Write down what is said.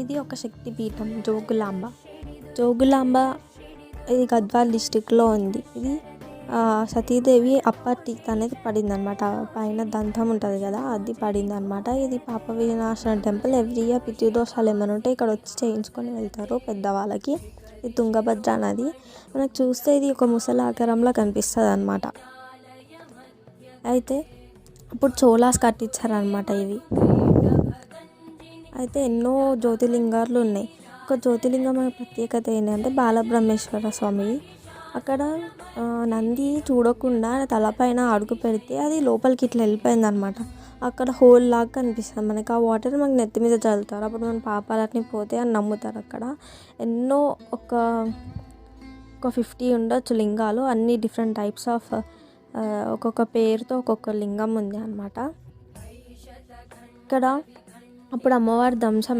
ఇది ఒక శక్తిపీఠం జోగులాంబ. జోగులాంబ ఇది గద్వాల్ డిస్టిక్లో ఉంది. ఇది సతీదేవి అప్పర్ టీత్ అనేది పడిందనమాట. పైన దంతం ఉంటుంది కదా, అది పడిందనమాట. ఇది పాప వినాశన టెంపుల్. ఎవ్రీ ఇయర్ పితృదోషాలు ఏమైనా ఉంటే ఇక్కడ వచ్చి చేయించుకొని వెళ్తారు పెద్దవాళ్ళకి. ఇది తుంగభద్ర నది. మనకు చూస్తే ఇది ఒక ముసలి ఆకారంలో కనిపిస్తుంది అనమాట. అయితే అప్పుడు చోళాస్ కట్టించారనమాట ఇవి. అయితే ఎన్నో జ్యోతిర్లింగాలు ఉన్నాయి. ఒక జ్యోతిర్లింగం ప్రత్యేకత ఏంటంటే బాలబ్రహ్మేశ్వర స్వామి. అక్కడ నంది చూడకుండా తలపైన అడుగు పెడితే అది లోపలికి ఇట్లా వెళ్ళిపోయిందనమాట. అక్కడ హోల్ లాగా కనిపిస్తుంది మనకి. ఆ వాటర్ మనకి నెత్తి మీద చల్లుతారు. అప్పుడు మన పాపాలన్నీ పోతే అని నమ్ముతారు అక్కడ. ఎన్నో ఒక 50 ఉండొచ్చు లింగాలు. అన్ని డిఫరెంట్ టైప్స్ ఆఫ్ ఒక్కొక్క పేరుతో ఒక్కొక్క లింగం ఉంది అనమాట. ఇక్కడ అప్పుడు అమ్మవారి ధ్వంసం